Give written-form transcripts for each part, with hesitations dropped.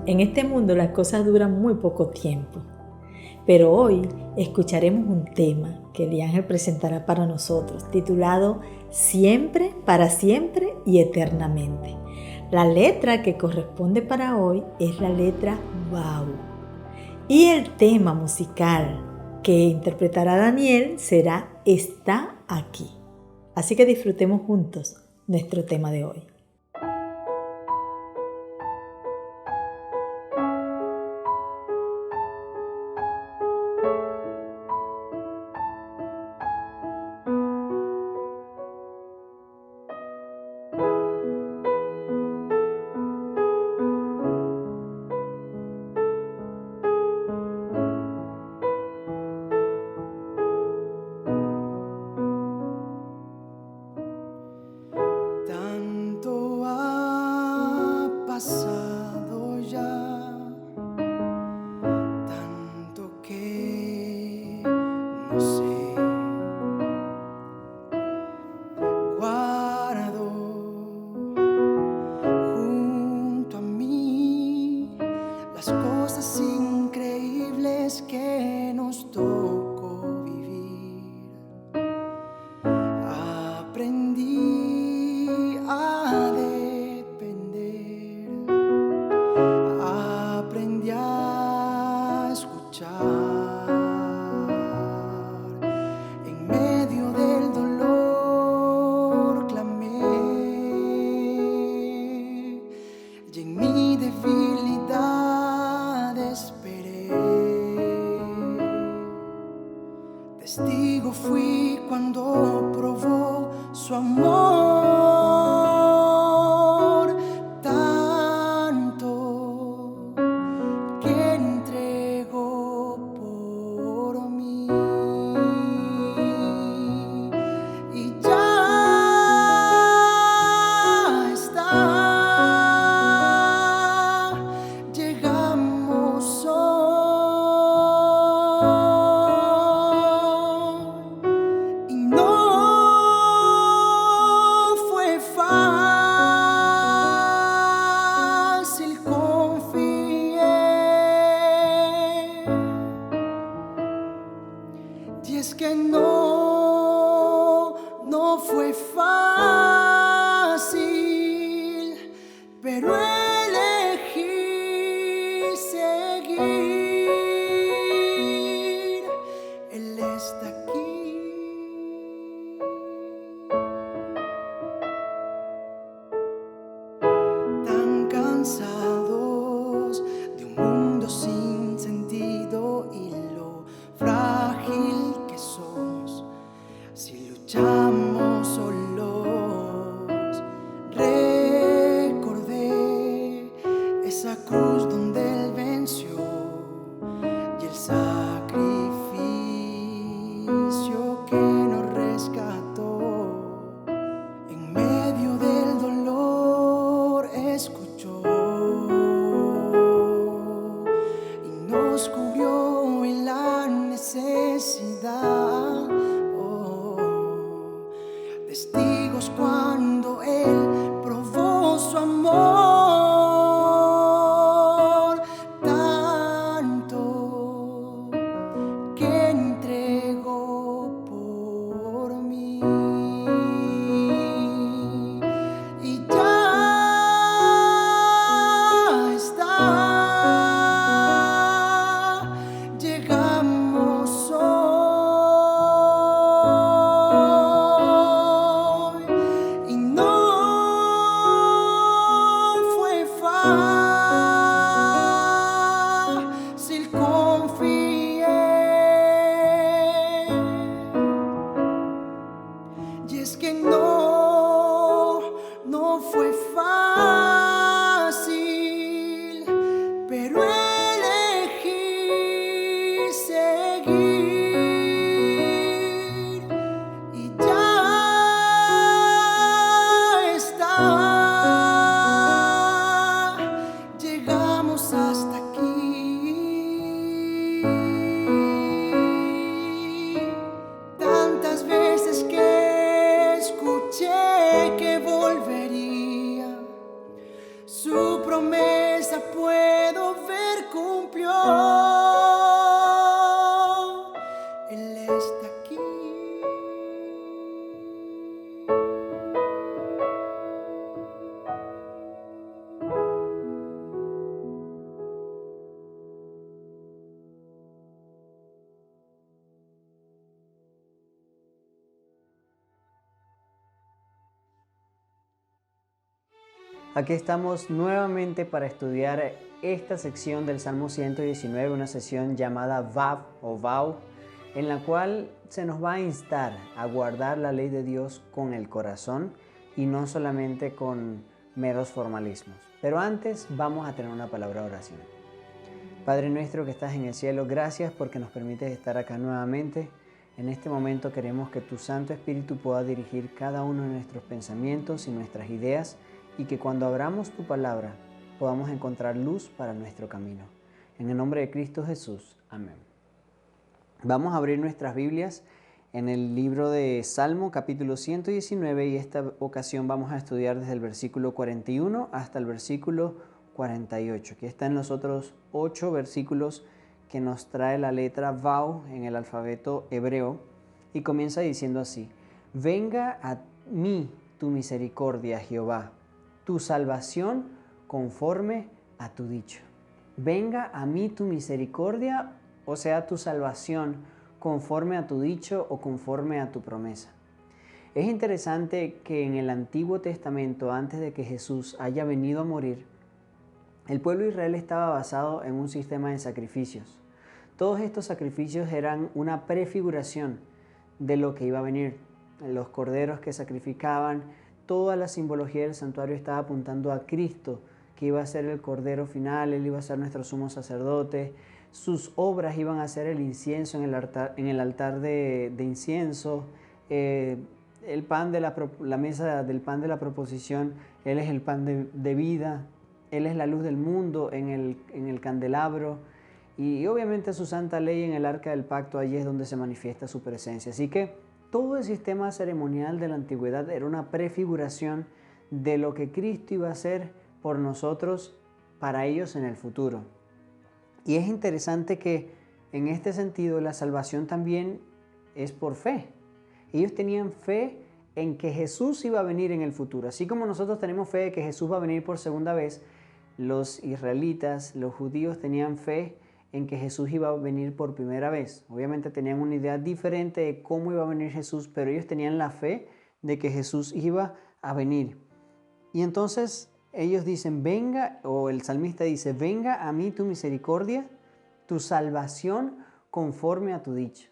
En este mundo las cosas duran muy poco tiempo, pero hoy escucharemos un tema que Eliángel presentará para nosotros, titulado Siempre, para siempre y eternamente. La letra que corresponde para hoy es la letra Vau. Y el tema musical que interpretará Daniel será Está aquí. Así que disfrutemos juntos nuestro tema de hoy. Tanto ha pasado ya, tanto que no sé. Guardo junto a mí las cosas increíbles que nos tocó vivir. Aprendí a depender, aprendí a escuchar. En medio del dolor clamé y en mi debilidad esperé. Testigo fui cuando probó su amor, tanto que entregó por mí. Y ya está, llegamos hoy. Y no fue fácil, confié. Y es que no fue fácil, pero elegí seguir. Él está aquí. Tan cansados de un mundo sin sentido y lo frágil que somos si luchamos solos. Recordé esa cruz donde Él venció y el sacrificio que nos rescató. En medio del dolor escuchó y nos cubrió en la necesidad. Testigos cuando Él probó su amor. cumplió. Él está aquí. Aquí estamos nuevamente para estudiar esta sección del Salmo 119, una sesión llamada Vav o Vau, en la cual se nos va a instar a guardar la ley de Dios con el corazón y no solamente con meros formalismos. Pero antes vamos a tener una palabra de oración. Padre nuestro que estás en el cielo, gracias porque nos permites estar acá nuevamente. En este momento queremos que tu Santo Espíritu pueda dirigir cada uno de nuestros pensamientos y nuestras ideas, y que cuando abramos tu palabra podamos encontrar luz para nuestro camino. En el nombre de Cristo Jesús. Amén. Vamos a abrir nuestras Biblias en el libro de Salmo capítulo 119 y esta ocasión vamos a estudiar desde el versículo 41 hasta el versículo 48. Aquí están los otros 8 versículos que nos trae la letra Vau en el alfabeto hebreo y comienza diciendo así: Venga a mí tu misericordia, Jehová, tu salvación conforme a tu dicho. Venga a mí tu misericordia, o sea, tu salvación conforme a tu dicho o conforme a tu promesa. Es interesante que en el Antiguo Testamento, antes de que Jesús haya venido a morir, el pueblo de Israel estaba basado en un sistema de sacrificios. Todos estos sacrificios eran una prefiguración de lo que iba a venir. Los corderos que sacrificaban, toda la simbología del santuario estaba apuntando a Cristo, que iba a ser el Cordero final, Él iba a ser nuestro sumo sacerdote. Sus obras iban a ser el incienso en el altar de incienso, el pan de la mesa del pan de la proposición. Él es el pan de vida, Él es la luz del mundo en el candelabro, y obviamente su santa ley en el arca del pacto. Allí es donde se manifiesta su presencia. Así que todo el sistema ceremonial de la antigüedad era una prefiguración de lo que Cristo iba a hacer por nosotros, para ellos en el futuro. Y es interesante que en este sentido la salvación también es por fe. Ellos tenían fe en que Jesús iba a venir en el futuro. Así como nosotros tenemos fe de que Jesús va a venir por segunda vez, los israelitas, los judíos tenían fe en que Jesús iba a venir por primera vez. Obviamente tenían una idea diferente de cómo iba a venir Jesús, pero ellos tenían la fe de que Jesús iba a venir. Y entonces ellos dicen, venga, o el salmista dice, venga a mí tu misericordia, tu salvación conforme a tu dicho.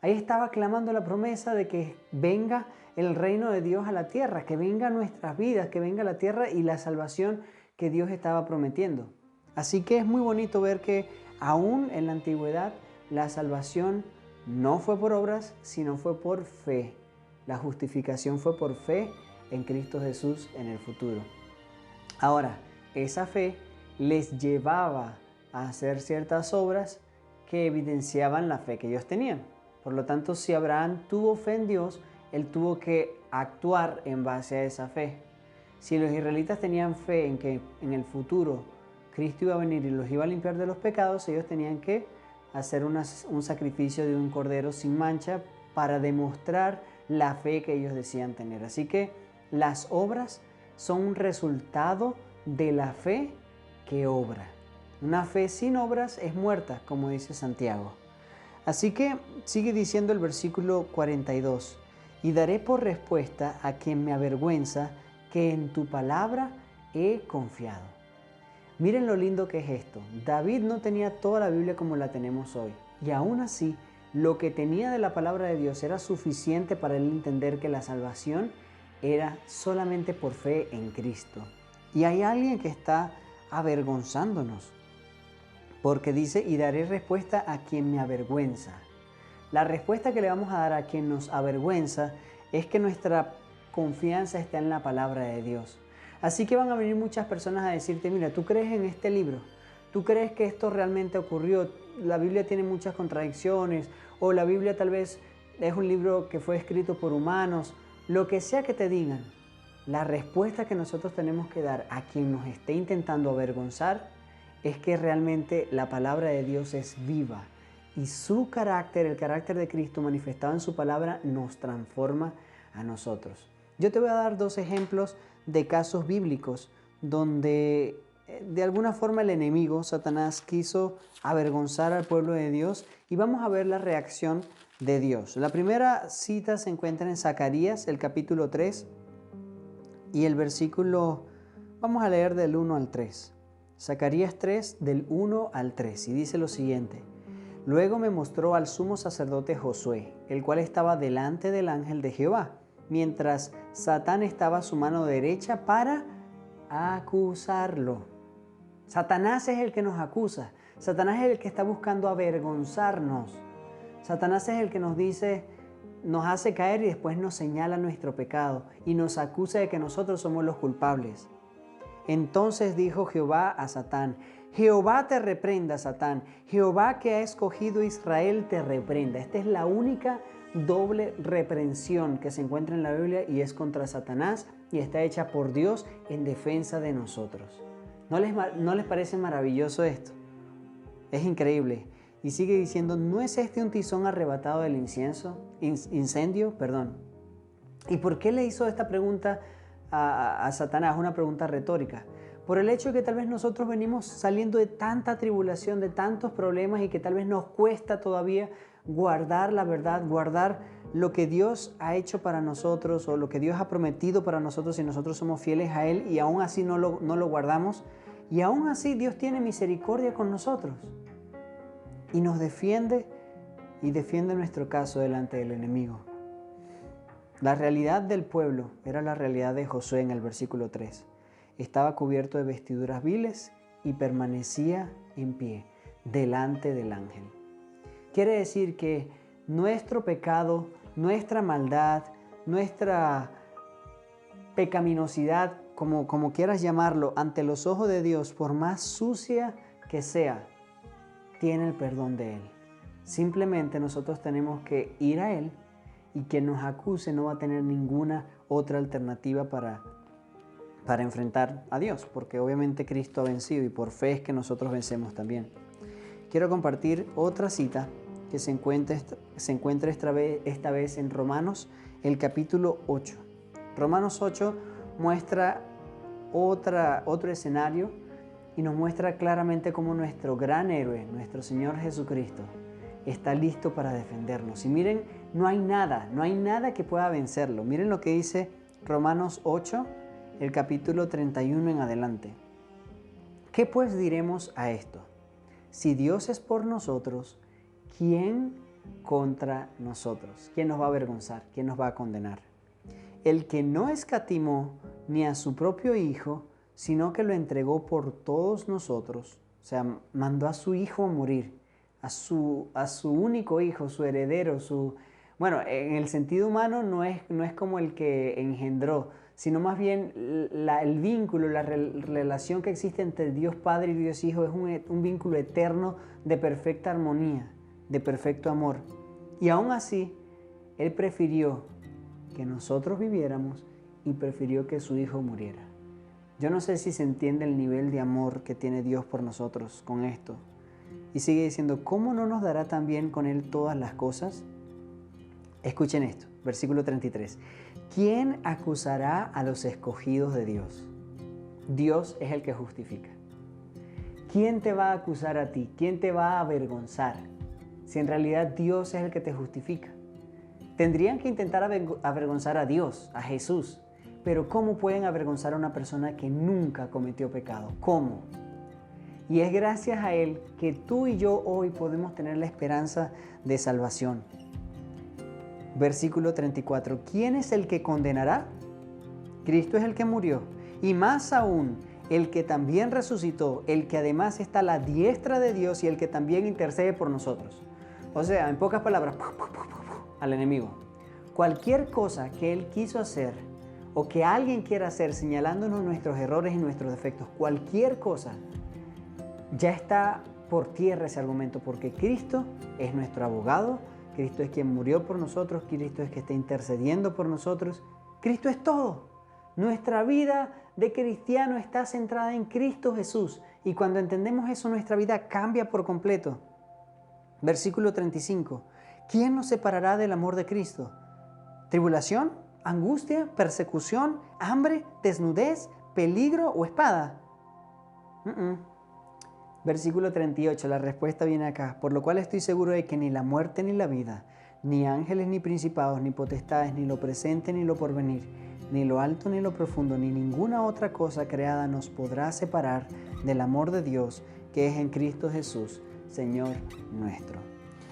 Ahí estaba clamando la promesa de que venga el reino de Dios a la tierra, que venga a nuestras vidas, que venga a la tierra y la salvación que Dios estaba prometiendo. Así que es muy bonito ver que aún en la antigüedad la salvación no fue por obras, sino fue por fe. La justificación fue por fe en Cristo Jesús en el futuro. Ahora, esa fe les llevaba a hacer ciertas obras que evidenciaban la fe que ellos tenían. Por lo tanto, si Abraham tuvo fe en Dios, él tuvo que actuar en base a esa fe. Si los israelitas tenían fe en que en el futuro Cristo iba a venir y los iba a limpiar de los pecados, ellos tenían que hacer un sacrificio de un cordero sin mancha para demostrar la fe que ellos decían tener. Así que las obras son un resultado de la fe que obra. Una fe sin obras es muerta, como dice Santiago. Así que sigue diciendo el versículo 42, y daré por respuesta a quien me avergüenza que en tu palabra he confiado. Miren lo lindo que es esto. David no tenía toda la Biblia como la tenemos hoy, y aún así lo que tenía de la palabra de Dios era suficiente para él entender que la salvación era solamente por fe en Cristo. Y hay alguien que está avergonzándonos, porque dice, y daré respuesta a quien me avergüenza. La respuesta que le vamos a dar a quien nos avergüenza es que nuestra confianza está en la palabra de Dios. Así que van a venir muchas personas a decirte, mira, ¿tú crees en este libro? ¿Tú crees que esto realmente ocurrió? La Biblia tiene muchas contradicciones, o la Biblia tal vez es un libro que fue escrito por humanos. Lo que sea que te digan, la respuesta que nosotros tenemos que dar a quien nos esté intentando avergonzar es que realmente la palabra de Dios es viva y su carácter, el carácter de Cristo manifestado en su palabra, nos transforma a nosotros. Yo te voy a dar 2 ejemplos de casos bíblicos donde de alguna forma el enemigo, Satanás, quiso avergonzar al pueblo de Dios y vamos a ver la reacción de Dios. La primera cita se encuentra en Zacarías, el capítulo 3 y el versículo, vamos a leer del 1 al 3. Zacarías 3 del 1 al 3 y dice lo siguiente: Luego me mostró al sumo sacerdote Josué, el cual estaba delante del ángel de Jehová, mientras Satán estaba a su mano derecha para acusarlo. Satanás es el que nos acusa. Satanás es el que está buscando avergonzarnos. Satanás es el que nos dice, nos hace caer y después nos señala nuestro pecado y nos acusa de que nosotros somos los culpables. Entonces dijo Jehová a Satán: Jehová te reprenda, Satán. Jehová que ha escogido a Israel te reprenda. Esta es la única doble reprensión que se encuentra en la Biblia y es contra Satanás y está hecha por Dios en defensa de nosotros. ¿No les parece maravilloso esto? Es increíble. Y sigue diciendo: ¿no es este un tizón arrebatado del incendio? ¿Y por qué le hizo esta pregunta a Satanás? Una pregunta retórica. Por el hecho de que tal vez nosotros venimos saliendo de tanta tribulación, de tantos problemas y que tal vez nos cuesta todavía guardar la verdad, guardar lo que Dios ha hecho para nosotros o lo que Dios ha prometido para nosotros y nosotros somos fieles a Él y aún así no lo guardamos. Y aún así Dios tiene misericordia con nosotros y nos defiende y defiende nuestro caso delante del enemigo. La realidad del pueblo era la realidad de Josué en el versículo 3. Estaba cubierto de vestiduras viles y permanecía en pie delante del ángel. Quiere decir que nuestro pecado, nuestra maldad, nuestra pecaminosidad, como quieras llamarlo, ante los ojos de Dios, por más sucia que sea, tiene el perdón de Él. Simplemente nosotros tenemos que ir a Él y quien nos acuse no va a tener ninguna otra alternativa para enfrentar a Dios, porque obviamente Cristo ha vencido y por fe es que nosotros vencemos también. Quiero compartir otra cita que se encuentra esta vez en Romanos, el capítulo 8. Romanos 8 muestra otro escenario y nos muestra claramente cómo nuestro gran héroe, nuestro Señor Jesucristo, está listo para defendernos. Y miren, no hay nada que pueda vencerlo. Miren lo que dice Romanos 8, el capítulo 31 en adelante. ¿Qué pues diremos a esto? Si Dios es por nosotros, ¿quién contra nosotros? ¿Quién nos va a avergonzar? ¿Quién nos va a condenar? El que no escatimó ni a su propio Hijo, sino que lo entregó por todos nosotros, o sea, mandó a su Hijo a morir, a su único Hijo, su heredero, bueno, en el sentido humano no es como el que engendró, sino más bien el vínculo, la relación que existe entre Dios Padre y Dios Hijo es un vínculo eterno de perfecta armonía, de perfecto amor. Y aún así, Él prefirió que nosotros viviéramos y prefirió que su Hijo muriera. Yo no sé si se entiende el nivel de amor que tiene Dios por nosotros con esto. Y sigue diciendo, ¿cómo no nos dará también con Él todas las cosas? Escuchen esto, versículo 33. ¿Quién acusará a los escogidos de Dios? Dios es el que justifica. ¿Quién te va a acusar a ti? ¿Quién te va a avergonzar? Si en realidad Dios es el que te justifica. Tendrían que intentar avergonzar a Dios, a Jesús. Pero ¿cómo pueden avergonzar a una persona que nunca cometió pecado? ¿Cómo? Y es gracias a Él que tú y yo hoy podemos tener la esperanza de salvación. Versículo 34. ¿Quién es el que condenará? Cristo es el que murió. Y más aún, el que también resucitó, el que además está a la diestra de Dios y el que también intercede por nosotros. O sea, en pocas palabras, al enemigo. Cualquier cosa que Él quiso hacer o que alguien quiera hacer señalándonos nuestros errores y nuestros defectos, cualquier cosa, ya está por tierra ese argumento, porque Cristo es nuestro abogado, Cristo es quien murió por nosotros, Cristo es quien está intercediendo por nosotros, Cristo es todo. Nuestra vida de cristiano está centrada en Cristo Jesús. Y cuando entendemos eso, nuestra vida cambia por completo. Versículo 35. ¿Quién nos separará del amor de Cristo? ¿Tribulación? ¿Angustia? ¿Persecución? ¿Hambre? ¿Desnudez? ¿Peligro o espada? Versículo 38, la respuesta viene acá. Por lo cual estoy seguro de que ni la muerte ni la vida, ni ángeles ni principados, ni potestades, ni lo presente ni lo porvenir, ni lo alto ni lo profundo, ni ninguna otra cosa creada nos podrá separar del amor de Dios que es en Cristo Jesús, Señor nuestro.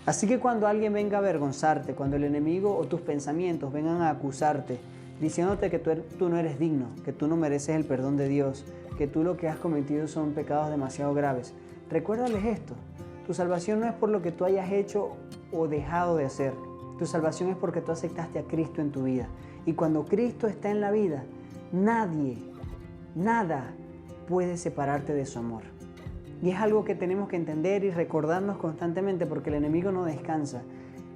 Así que cuando alguien venga a avergonzarte, cuando el enemigo o tus pensamientos vengan a acusarte, diciéndote que tú no eres digno, que tú no mereces el perdón de Dios, que tú lo que has cometido son pecados demasiado graves, recuérdales esto. Tu salvación no es por lo que tú hayas hecho o dejado de hacer. Tu salvación es porque tú aceptaste a Cristo en tu vida. Y cuando Cristo está en la vida, nada puede separarte de su amor. Y es algo que tenemos que entender y recordarnos constantemente, porque el enemigo no descansa,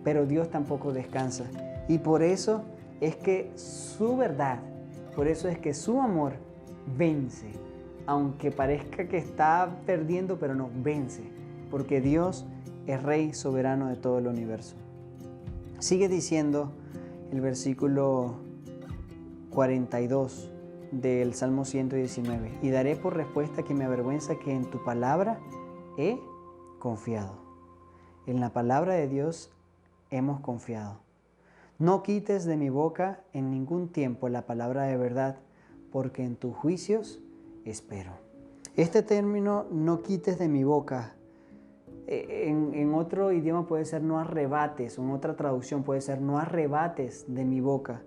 pero Dios tampoco descansa. Y por eso es que su verdad, por eso es que su amor vence. Aunque parezca que está perdiendo, pero no, vence. Porque Dios es Rey soberano de todo el universo. Sigue diciendo el versículo 42 del Salmo 119. Y daré por respuesta que me avergüenza que en tu palabra he confiado. En la palabra de Dios hemos confiado. No quites de mi boca en ningún tiempo la palabra de verdad, porque en tus juicios espero. Este término, no quites de mi boca, en otro idioma puede ser no arrebates, o en otra traducción puede ser no arrebates de mi boca.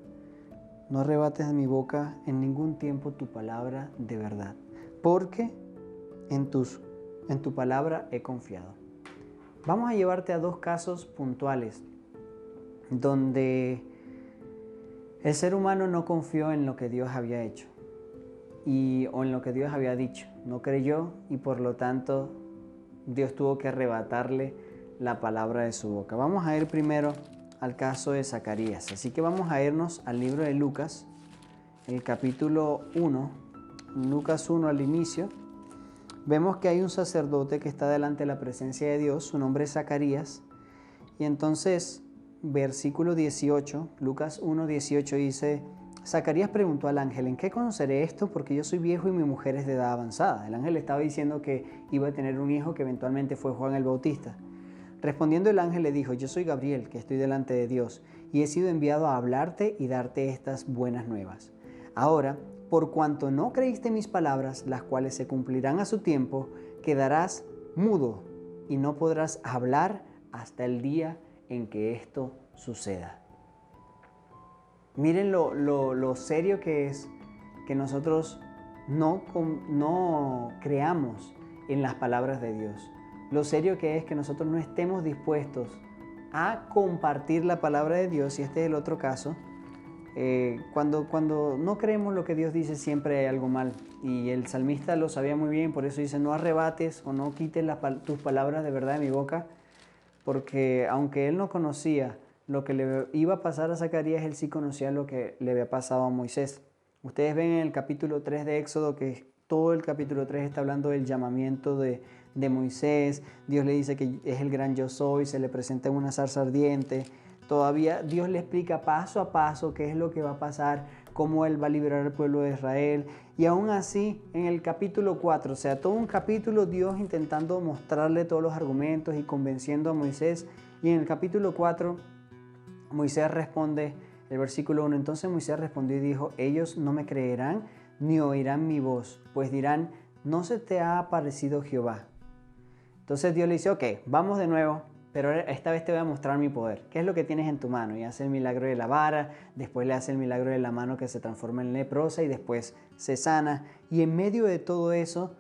No arrebates de mi boca en ningún tiempo tu palabra de verdad, porque en tu palabra he confiado. Vamos a llevarte a dos casos puntuales donde el ser humano no confió en lo que Dios había hecho o en lo que Dios había dicho. No creyó y por lo tanto Dios tuvo que arrebatarle la palabra de su boca. Vamos a ir primero al caso de Zacarías. Así que vamos a irnos al libro de Lucas, el capítulo 1, Lucas 1 al inicio. Vemos que hay un sacerdote que está delante de la presencia de Dios, su nombre es Zacarías. Y entonces, versículo 18, Lucas 1, 18 dice: Zacarías preguntó al ángel: ¿en qué conoceré esto? Porque yo soy viejo y mi mujer es de edad avanzada. El ángel estaba diciendo que iba a tener un hijo que eventualmente fue Juan el Bautista. Respondiendo el ángel le dijo: yo soy Gabriel, que estoy delante de Dios, y he sido enviado a hablarte y darte estas buenas nuevas. Ahora, por cuanto no creíste mis palabras, las cuales se cumplirán a su tiempo, quedarás mudo y no podrás hablar hasta el día en que esto suceda. Miren lo serio que es que nosotros no creamos en las palabras de Dios. Lo serio que es que nosotros no estemos dispuestos a compartir la palabra de Dios. Y este es el otro caso. Cuando no creemos lo que Dios dice, siempre hay algo mal. Y el salmista lo sabía muy bien, por eso dice: no arrebates o no quites tus palabras de verdad de mi boca. Porque aunque él no conocía lo que le iba a pasar a Zacarías, él sí conocía lo que le había pasado a Moisés. Ustedes ven en el capítulo 3 de Éxodo que todo el capítulo 3 está hablando del llamamiento de Moisés. Dios le dice que es el gran yo soy, se le presenta en una zarza ardiente. Todavía Dios le explica paso a paso qué es lo que va a pasar, cómo Él va a liberar al pueblo de Israel. Y aún así, en el capítulo 4, o sea, todo un capítulo Dios intentando mostrarle todos los argumentos y convenciendo a Moisés. Y en el capítulo 4, Moisés responde, el versículo 1, entonces Moisés respondió y dijo: ellos no me creerán ni oirán mi voz, pues dirán: ¿no se te ha aparecido Jehová? Entonces Dios le dice: ok, vamos de nuevo, pero esta vez te voy a mostrar mi poder. ¿Qué es lo que tienes en tu mano? Y hace el milagro de la vara, después le hace el milagro de la mano que se transforma en leprosa y después se sana. Y en medio de todo eso,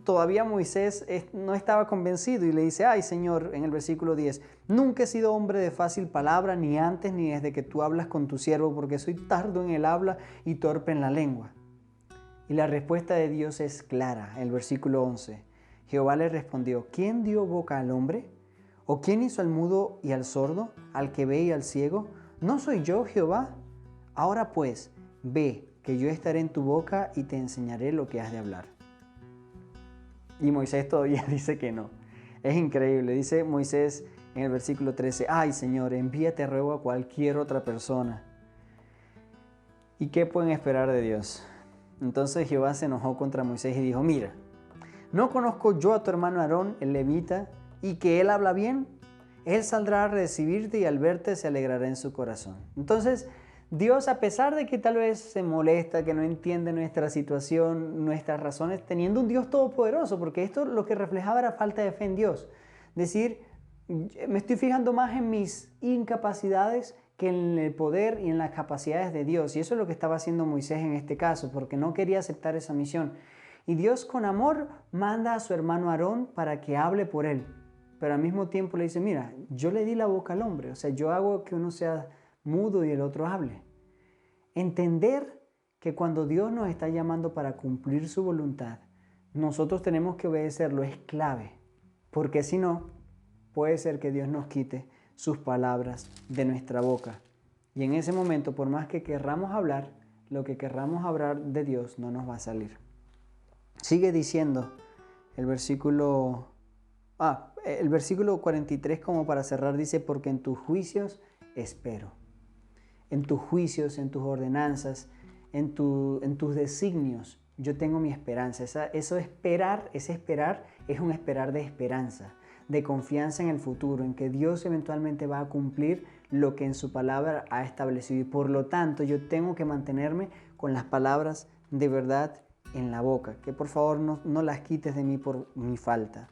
todavía Moisés no estaba convencido y le dice: ay Señor, en el versículo 10, nunca he sido hombre de fácil palabra, ni antes ni desde que tú hablas con tu siervo, porque soy tardo en el habla y torpe en la lengua. Y la respuesta de Dios es clara, el versículo 11. Jehová le respondió: ¿quién dio boca al hombre? ¿O quién hizo al mudo y al sordo, al que ve y al ciego? ¿No soy yo, Jehová? Ahora pues, ve, que yo estaré en tu boca y te enseñaré lo que has de hablar. Y Moisés todavía dice que no. Es increíble, dice Moisés en el versículo 13, ay Señor, envíate ruego a cualquier otra persona. ¿Y qué pueden esperar de Dios? Entonces Jehová se enojó contra Moisés y dijo, mira, ¿no conozco yo a tu hermano Aarón, el levita, y que él habla bien? Él saldrá a recibirte y al verte se alegrará en su corazón. Entonces, Dios, a pesar de que tal vez se molesta, que no entiende nuestra situación, nuestras razones, teniendo un Dios todopoderoso, porque esto lo que reflejaba era falta de fe en Dios. Decir, me estoy fijando más en mis incapacidades que en el poder y en las capacidades de Dios. Y eso es lo que estaba haciendo Moisés en este caso, porque no quería aceptar esa misión. Y Dios con amor manda a su hermano Aarón para que hable por él. Pero al mismo tiempo le dice, mira, yo le di la boca al hombre. O sea, yo hago que uno sea mudo y el otro hable. Entender que cuando Dios nos está llamando para cumplir su voluntad, nosotros tenemos que obedecerlo es clave. Porque si no, puede ser que Dios nos quite sus palabras de nuestra boca. Y en ese momento, por más que querramos hablar, lo que querramos hablar de Dios no nos va a salir. Sigue diciendo el versículo 43, como para cerrar, dice, porque en tus juicios espero. En tus juicios, en tus ordenanzas, en tus designios, yo tengo mi esperanza. Ese esperar es un esperar de esperanza, de confianza en el futuro, en que Dios eventualmente va a cumplir lo que en su palabra ha establecido. Y por lo tanto, yo tengo que mantenerme con las palabras de verdad en la boca. Que por favor no las quites de mí por mi falta.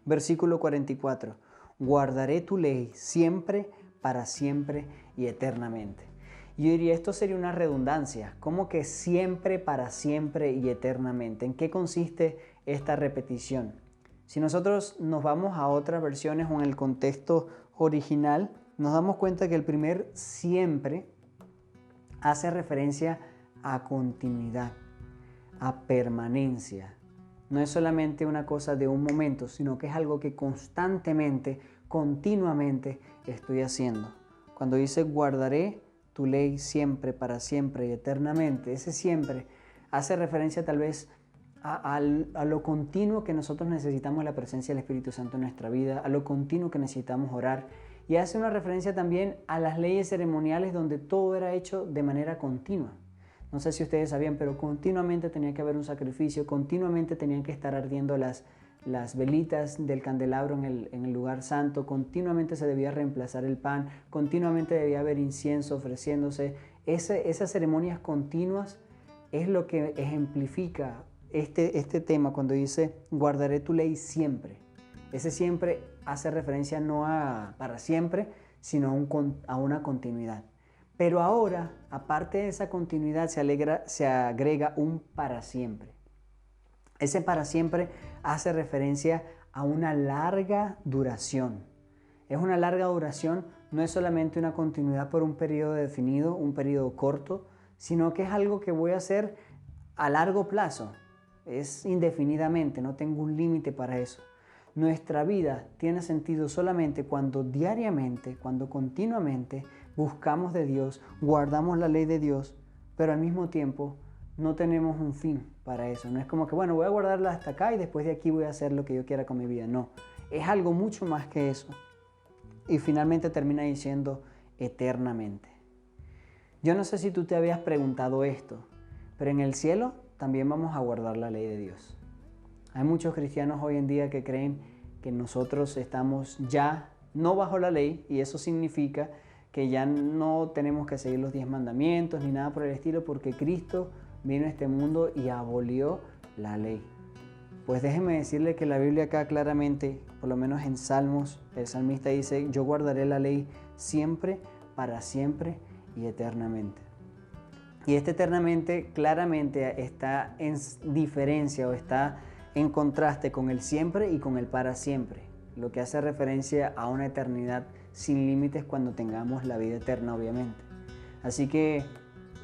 Versículo 44. Guardaré tu ley siempre, para siempre y eternamente. Yo diría, esto sería una redundancia. ¿Cómo que siempre, para siempre y eternamente? ¿En qué consiste esta repetición? Si nosotros nos vamos a otras versiones o en el contexto original, nos damos cuenta que el primer siempre hace referencia a continuidad, a permanencia. No es solamente una cosa de un momento, sino que es algo que constantemente, continuamente estoy haciendo. Cuando dice guardaré tu ley siempre, para siempre y eternamente, ese siempre hace referencia tal vez a lo continuo que nosotros necesitamos la presencia del Espíritu Santo en nuestra vida, a lo continuo que necesitamos orar, y hace una referencia también a las leyes ceremoniales donde todo era hecho de manera continua. No sé si ustedes sabían, pero continuamente tenía que haber un sacrificio, continuamente tenían que estar ardiendo las velitas del candelabro en el lugar santo, continuamente se debía reemplazar el pan, continuamente debía haber incienso ofreciéndose. Esas ceremonias continuas es lo que ejemplifica este tema cuando dice guardaré tu ley siempre. Ese siempre hace referencia no a para siempre, sino a una continuidad. Pero ahora, aparte de esa continuidad, se agrega un para siempre. Ese para siempre hace referencia a una larga duración. Es una larga duración, no es solamente una continuidad por un periodo definido, un periodo corto, sino que es algo que voy a hacer a largo plazo. Es indefinidamente, no tengo un límite para eso. Nuestra vida tiene sentido solamente cuando diariamente, cuando continuamente buscamos de Dios, guardamos la ley de Dios, pero al mismo tiempo no tenemos un fin para eso. No es como que, bueno, voy a guardarla hasta acá y después de aquí voy a hacer lo que yo quiera con mi vida. No, es algo mucho más que eso. Y finalmente termina diciendo eternamente. Yo no sé si tú te habías preguntado esto, pero en el cielo también vamos a guardar la ley de Dios. Hay muchos cristianos hoy en día que creen que nosotros estamos ya no bajo la ley y eso significa que ya no tenemos que seguir los 10 mandamientos ni nada por el estilo porque Cristo vino a este mundo y abolió la ley. Pues déjeme decirle que la Biblia acá claramente, por lo menos en Salmos, el salmista dice, yo guardaré la ley siempre, para siempre y eternamente. Y este eternamente claramente está en diferencia o está en contraste con el siempre y con el para siempre, lo que hace referencia a una eternidad sin límites cuando tengamos la vida eterna, obviamente. Así que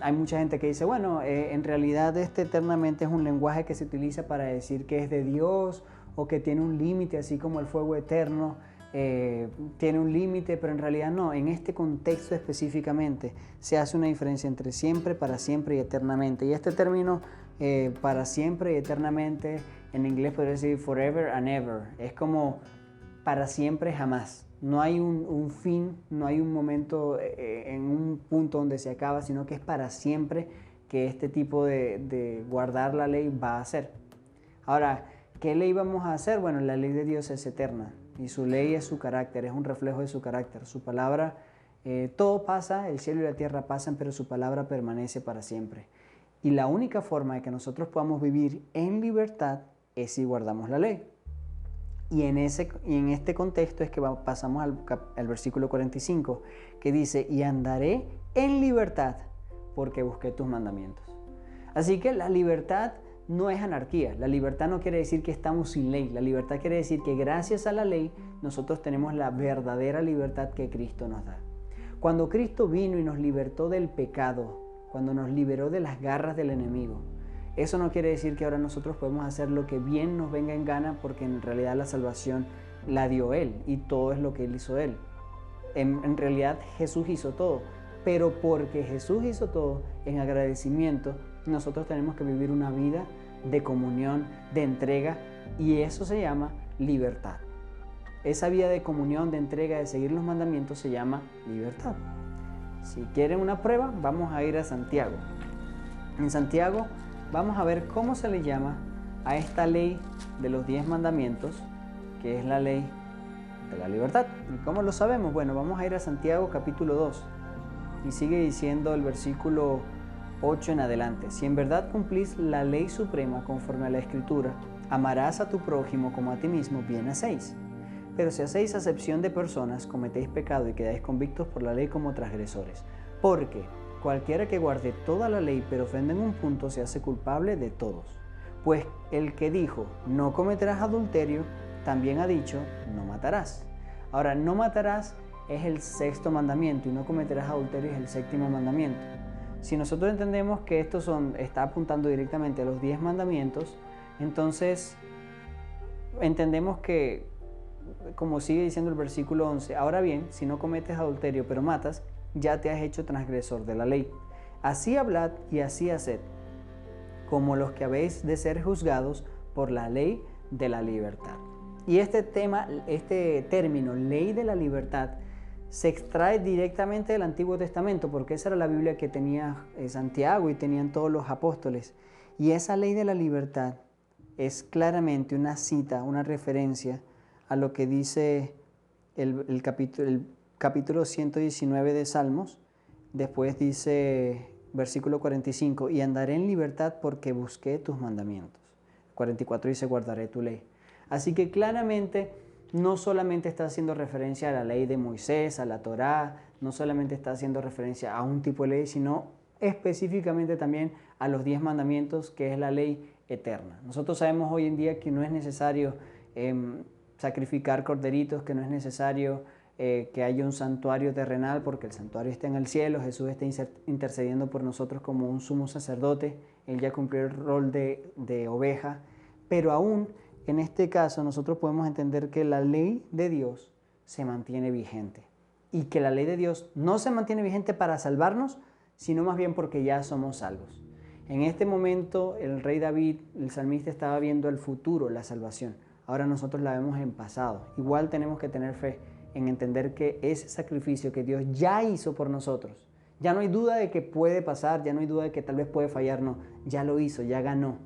hay mucha gente que dice, bueno, en realidad este eternamente es un lenguaje que se utiliza para decir que es de Dios o que tiene un límite, así como el fuego eterno tiene un límite, pero en realidad no. En este contexto específicamente se hace una diferencia entre siempre, para siempre y eternamente. Y este término para siempre y eternamente en inglés podría decir forever and ever. Es como para siempre jamás. No hay un fin, no hay un momento en un punto donde se acaba, sino que es para siempre que este tipo de guardar la ley va a ser. Ahora, ¿qué ley vamos a hacer? Bueno, la ley de Dios es eterna y su ley es su carácter, es un reflejo de su carácter. Su palabra, todo pasa, el cielo y la tierra pasan, pero su palabra permanece para siempre. Y la única forma de que nosotros podamos vivir en libertad es si guardamos la ley. Y en este contexto es que pasamos al versículo 45, que dice, y andaré en libertad porque busqué tus mandamientos. Así que la libertad no es anarquía. La libertad no quiere decir que estamos sin ley. La libertad quiere decir que gracias a la ley nosotros tenemos la verdadera libertad que Cristo nos da. Cuando Cristo vino y nos libertó del pecado, cuando nos liberó de las garras del enemigo, eso no quiere decir que ahora nosotros podemos hacer lo que bien nos venga en gana, porque en realidad la salvación la dio Él y todo es lo que Él hizo Él. En realidad Jesús hizo todo, pero porque Jesús hizo todo, en agradecimiento, nosotros tenemos que vivir una vida de comunión, de entrega, y eso se llama libertad. Esa vida de comunión, de entrega, de seguir los mandamientos se llama libertad. Si quieren una prueba, vamos a ir a Santiago. En Santiago vamos a ver cómo se le llama a esta ley de los 10 mandamientos, que es la ley de la libertad. ¿Y cómo lo sabemos? Bueno, vamos a ir a Santiago capítulo 2 y sigue diciendo el versículo 8 en adelante. Si en verdad cumplís la ley suprema conforme a la Escritura, amarás a tu prójimo como a ti mismo, bien hacéis. Pero si hacéis acepción de personas, cometéis pecado y quedáis convictos por la ley como transgresores. Porque cualquiera que guarde toda la ley pero ofenda en un punto se hace culpable de todos. Pues el que dijo, no cometerás adulterio, también ha dicho, no matarás. Ahora, no matarás es el 6º mandamiento y no cometerás adulterio es el 7º mandamiento. Si nosotros entendemos que esto está apuntando directamente a los 10 mandamientos, entonces entendemos que, como sigue diciendo el versículo 11, ahora bien, si no cometes adulterio pero matas, ya te has hecho transgresor de la ley. Así hablad y así haced, como los que habéis de ser juzgados por la ley de la libertad. Y este término, ley de la libertad, se extrae directamente del Antiguo Testamento, porque esa era la Biblia que tenía Santiago y tenían todos los apóstoles. Y esa ley de la libertad es claramente una cita, una referencia a lo que dice el capítulo 119 de Salmos. Después dice, versículo 45, y andaré en libertad porque busqué tus mandamientos. 44 dice, guardaré tu ley. Así que claramente no solamente está haciendo referencia a la ley de Moisés, a la Torá, no solamente está haciendo referencia a un tipo de ley, sino específicamente también a los 10 mandamientos, que es la ley eterna. Nosotros sabemos hoy en día que no es necesario sacrificar corderitos, que no es necesario que haya un santuario terrenal, porque el santuario está en el cielo. Jesús está intercediendo por nosotros como un sumo sacerdote. Él ya cumplió el rol de oveja, pero aún en este caso nosotros podemos entender que la ley de Dios se mantiene vigente y que la ley de Dios no se mantiene vigente para salvarnos, sino más bien porque ya somos salvos. En este momento el rey David, el salmista, estaba viendo el futuro, la salvación. Ahora nosotros la vemos en pasado. Igual tenemos que tener fe en entender que ese sacrificio que Dios ya hizo por nosotros, ya no hay duda de que puede pasar, ya no hay duda de que tal vez puede fallar, no, ya lo hizo, ya ganó.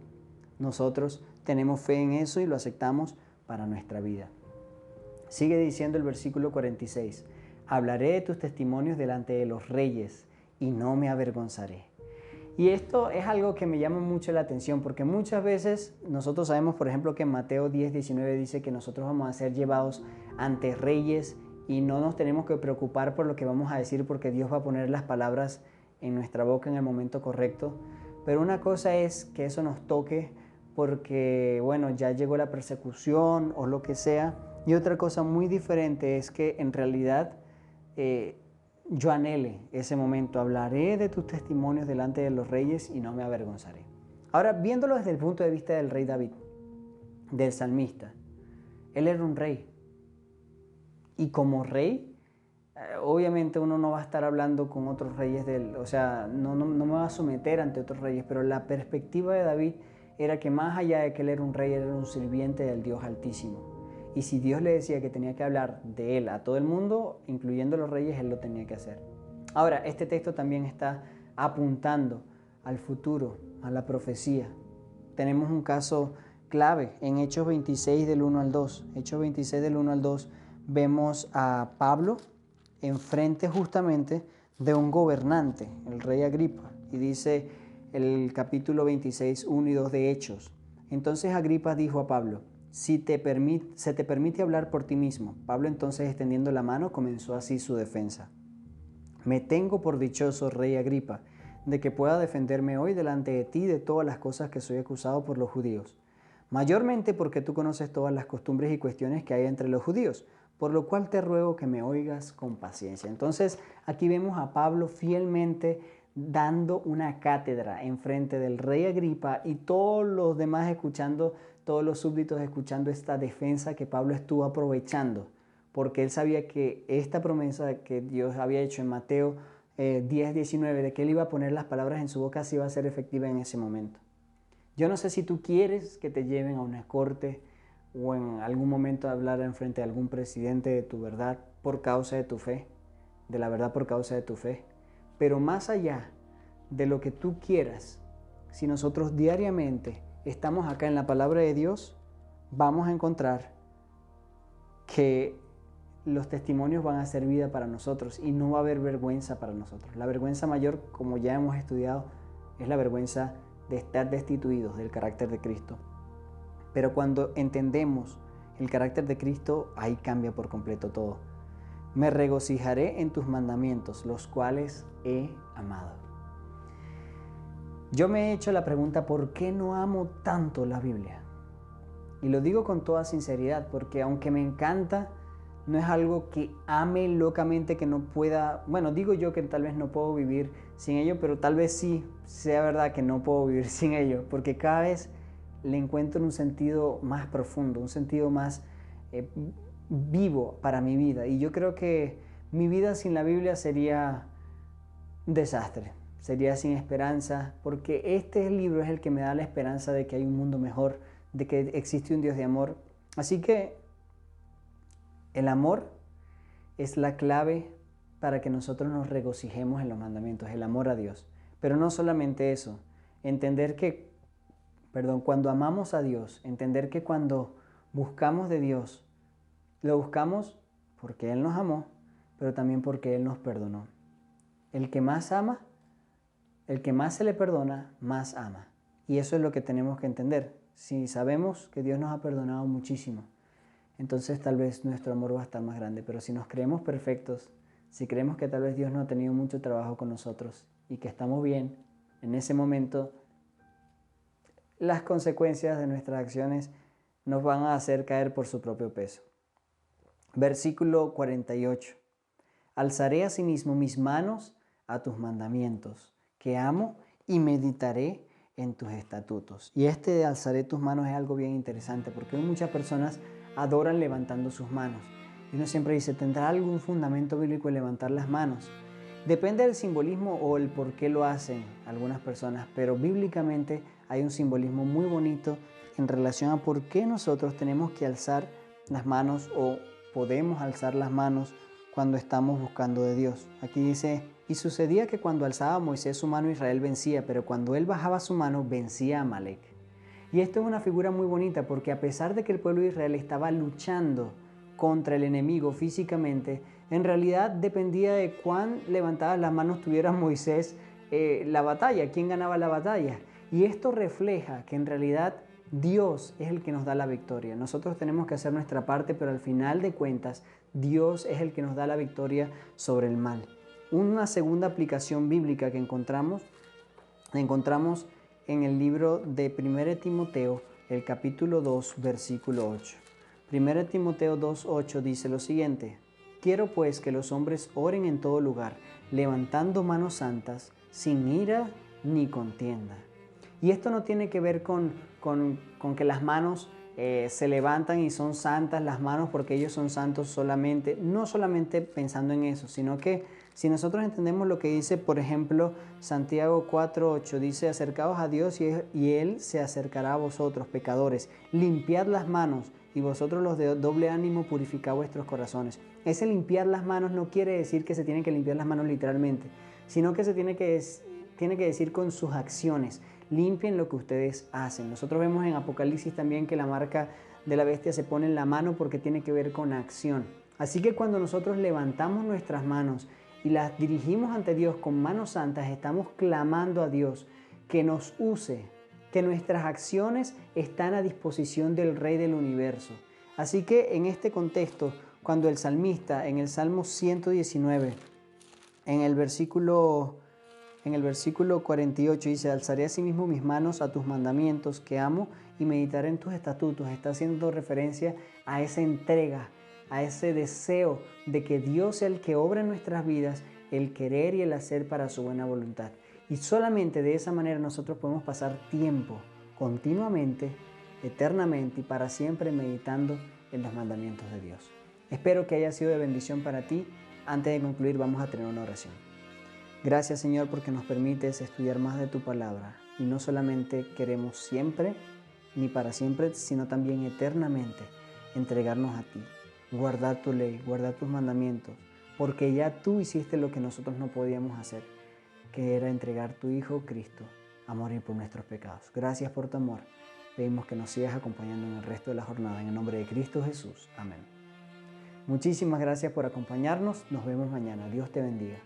Nosotros tenemos fe en eso y lo aceptamos para nuestra vida. Sigue diciendo el versículo 46, hablaré de tus testimonios delante de los reyes y no me avergonzaré. Y esto es algo que me llama mucho la atención, porque muchas veces nosotros sabemos, por ejemplo, que en Mateo 10:19 dice que nosotros vamos a ser llevados ante reyes y no nos tenemos que preocupar por lo que vamos a decir, porque Dios va a poner las palabras en nuestra boca en el momento correcto. Pero una cosa es que eso nos toque porque, bueno, ya llegó la persecución o lo que sea. Y otra cosa muy diferente es que en realidad yo anhele ese momento. Hablaré de tus testimonios delante de los reyes y no me avergonzaré. Ahora, viéndolo desde el punto de vista del rey David, del salmista, él era un rey. Y como rey, obviamente uno no va a estar hablando con otros reyes o sea, no me va a someter ante otros reyes, pero la perspectiva de David era que más allá de que él era un rey, él era un sirviente del Dios Altísimo. Y si Dios le decía que tenía que hablar de él a todo el mundo, incluyendo los reyes, él lo tenía que hacer. Ahora, este texto también está apuntando al futuro, a la profecía. Tenemos un caso clave en Hechos 26 del 1 al 2. Hechos 26 del 1 al 2 vemos a Pablo enfrente justamente de un gobernante, el rey Agripa. Y dice el capítulo 26, 1 y 2 de Hechos. Entonces Agripa dijo a Pablo: se te permite hablar por ti mismo. Pablo entonces, extendiendo la mano, comenzó así su defensa. Me tengo por dichoso, rey Agripa, de que pueda defenderme hoy delante de ti de todas las cosas que soy acusado por los judíos. Mayormente porque tú conoces todas las costumbres y cuestiones que hay entre los judíos, por lo cual te ruego que me oigas con paciencia. Entonces, aquí vemos a Pablo fielmente dando una cátedra en frente del rey Agripa y todos los demás escuchando, todos los súbditos escuchando esta defensa que Pablo estuvo aprovechando, porque él sabía que esta promesa que Dios había hecho en Mateo 10, 19, de que él iba a poner las palabras en su boca, sí iba a ser efectiva en ese momento. Yo no sé si tú quieres que te lleven a una corte o en algún momento hablar en frente de algún presidente de tu verdad por causa de tu fe, de la verdad por causa de tu fe. Pero más allá de lo que tú quieras, si nosotros diariamente estamos acá en la palabra de Dios, vamos a encontrar que los testimonios van a ser vida para nosotros y no va a haber vergüenza para nosotros. La vergüenza mayor, como ya hemos estudiado, es la vergüenza de estar destituidos del carácter de Cristo. Pero cuando entendemos el carácter de Cristo, ahí cambia por completo todo. Me regocijaré en tus mandamientos, los cuales he amado. Yo me he hecho la pregunta, ¿por qué no amo tanto la Biblia? Y lo digo con toda sinceridad, porque aunque me encanta, no es algo que ame locamente, que no pueda, bueno, digo yo que tal vez no puedo vivir sin ello, pero tal vez sí sea verdad que no puedo vivir sin ello, porque cada vez le encuentro un sentido más profundo, un sentido más vivo para mi vida. Y yo creo que mi vida sin la Biblia sería un desastre, sería sin esperanza, porque este libro es el que me da la esperanza de que hay un mundo mejor, de que existe un Dios de amor. Así que el amor es la clave para que nosotros nos regocijemos en los mandamientos, el amor a Dios. Pero no solamente eso, entender que, cuando amamos a Dios, entender que cuando buscamos de Dios, lo buscamos porque Él nos amó, pero también porque Él nos perdonó. El que más ama, el que más se le perdona, más ama. Y eso es lo que tenemos que entender. Si sabemos que Dios nos ha perdonado muchísimo, entonces tal vez nuestro amor va a estar más grande. Pero si nos creemos perfectos, si creemos que tal vez Dios no ha tenido mucho trabajo con nosotros y que estamos bien, en ese momento las consecuencias de nuestras acciones nos van a hacer caer por su propio peso. Versículo 48. Alzaré asimismo mis manos a tus mandamientos, que amo, y meditaré en tus estatutos. Y este de alzaré tus manos es algo bien interesante, porque muchas personas adoran levantando sus manos. Y uno siempre dice, ¿tendrá algún fundamento bíblico el levantar las manos? Depende del simbolismo o el por qué lo hacen algunas personas, pero bíblicamente hay un simbolismo muy bonito en relación a por qué nosotros tenemos que alzar las manos o podemos alzar las manos cuando estamos buscando de Dios. Aquí dice, y sucedía que cuando alzaba Moisés su mano, Israel vencía, pero cuando él bajaba su mano, vencía a Amalek. Y esto es una figura muy bonita porque a pesar de que el pueblo de Israel estaba luchando contra el enemigo físicamente, en realidad dependía de cuán levantadas las manos tuviera Moisés la batalla, quién ganaba la batalla. Y esto refleja que en realidad Dios es el que nos da la victoria. Nosotros tenemos que hacer nuestra parte, pero al final de cuentas, Dios es el que nos da la victoria sobre el mal. Una segunda aplicación bíblica que encontramos en el libro de 1 Timoteo, el capítulo 2, versículo 8. 1 Timoteo 2:8 dice lo siguiente: quiero pues que los hombres oren en todo lugar, levantando manos santas, sin ira ni contienda. Y esto no tiene que ver con que las manos se levantan y son santas las manos porque ellos son santos solamente, no solamente pensando en eso, sino que si nosotros entendemos lo que dice, por ejemplo, Santiago 4:8, dice, acercaos a Dios y Él se acercará a vosotros, pecadores, limpiad las manos y vosotros los de doble ánimo purificad vuestros corazones. Ese limpiar las manos no quiere decir que se tienen que limpiar las manos literalmente, sino que se tiene que decir con sus acciones. Limpien lo que ustedes hacen. Nosotros vemos en Apocalipsis también que la marca de la bestia se pone en la mano porque tiene que ver con acción. Así que cuando nosotros levantamos nuestras manos y las dirigimos ante Dios con manos santas, estamos clamando a Dios que nos use, que nuestras acciones están a disposición del Rey del Universo. Así que en este contexto, cuando el salmista en el Salmo 119, en el versículo 48 dice, alzaré asimismo mis manos a tus mandamientos que amo y meditaré en tus estatutos. Está haciendo referencia a esa entrega, a ese deseo de que Dios sea el que obra en nuestras vidas, el querer y el hacer para su buena voluntad. Y solamente de esa manera nosotros podemos pasar tiempo continuamente, eternamente y para siempre meditando en los mandamientos de Dios. Espero que haya sido de bendición para ti. Antes de concluir, vamos a tener una oración. Gracias, Señor, porque nos permites estudiar más de tu palabra y no solamente queremos siempre ni para siempre, sino también eternamente entregarnos a ti, guardar tu ley, guardar tus mandamientos, porque ya tú hiciste lo que nosotros no podíamos hacer, que era entregar tu Hijo Cristo a morir por nuestros pecados. Gracias por tu amor. Pedimos que nos sigas acompañando en el resto de la jornada. En el nombre de Cristo Jesús. Amén. Muchísimas gracias por acompañarnos. Nos vemos mañana. Dios te bendiga.